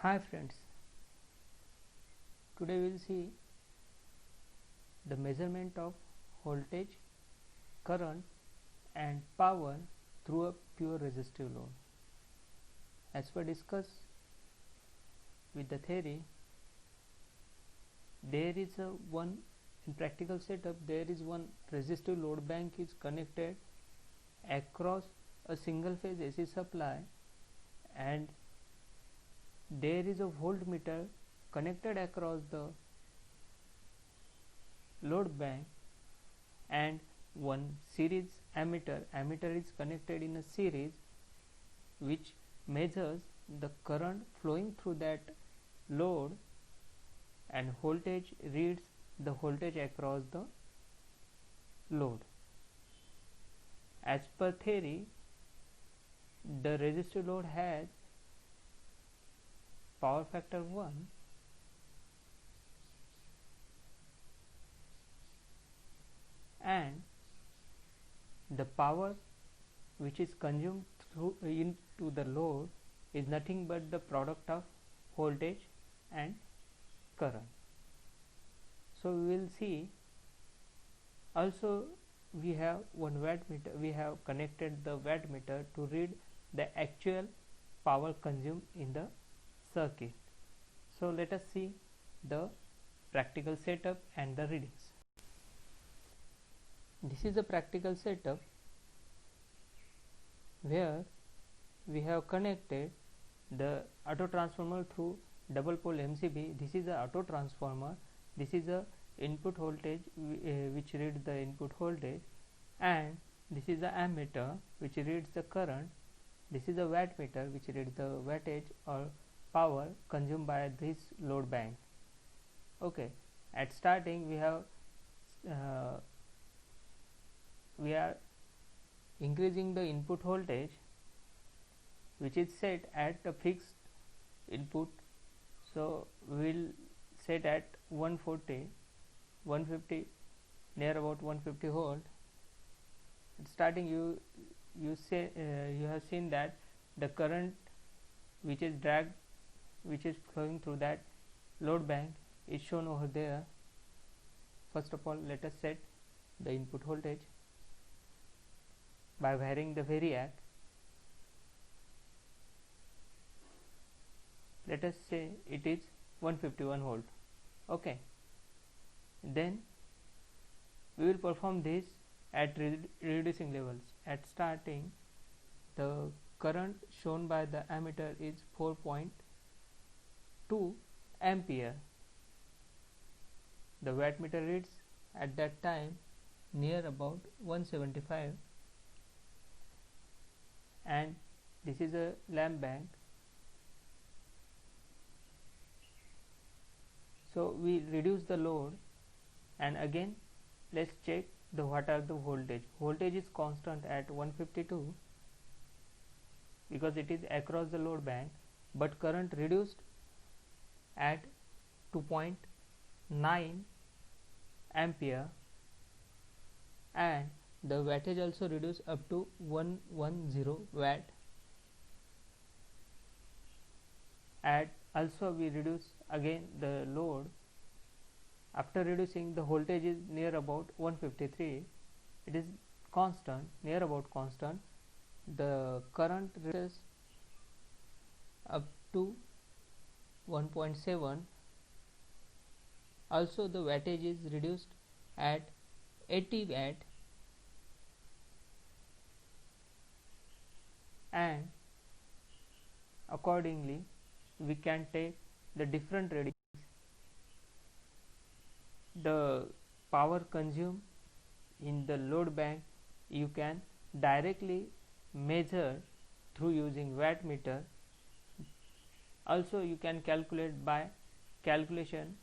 Hi friends, today we will see the measurement of voltage, current and power through a pure resistive load. As per discuss with the theory, there is a one in practical setup, there is one resistive load bank is connected across a single phase AC supply, and there is a voltmeter connected across the load bank, and one series ammeter is connected in a series which measures the current flowing through that load, and voltage reads the voltage across the load. As per theory, the resistive load has power factor 1 and the power which is consumed through into the load is nothing but the product of voltage and current. So we will see. Also we have one wattmeter, we have connected the wattmeter to read the actual power consumed in the circuit. So let us see the practical setup and the readings. This is a practical setup where we have connected the auto transformer through double pole MCB. This is a auto transformer, this is a input voltage which reads the input voltage, and this is the ammeter which reads the current. This is a wattmeter which reads the wattage or power consumed by this load bank. Okay, at starting we are increasing the input voltage which is set at a fixed input. So we will set at 150 near about 150 volt. At starting you have seen that the current which is flowing through that load bank is shown over there. First of all, let us set the input voltage by varying the variac. Let us say it is 151 volt. Okay, then we will perform this at reducing levels. At starting, the current shown by the ammeter is 4.2 ampere. The wattmeter reads at that time near about 175, and this is a lamp bank. So we reduce the load, and again let's check what are the voltage. Voltage is constant at 152 because it is across the load bank, but current reduced at 2.9 ampere, and the wattage also reduced up to 110 watt. And also we reduce again the load. After reducing, the voltage is near about 153, it is constant, near about constant. The current reduces up to 1.7. also the wattage is reduced at 80 watt, and accordingly we can take the different readings. The power consumed in the load bank you can directly measure through using wattmeter. Also you can calculate by calculation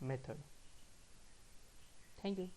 method. Thank you.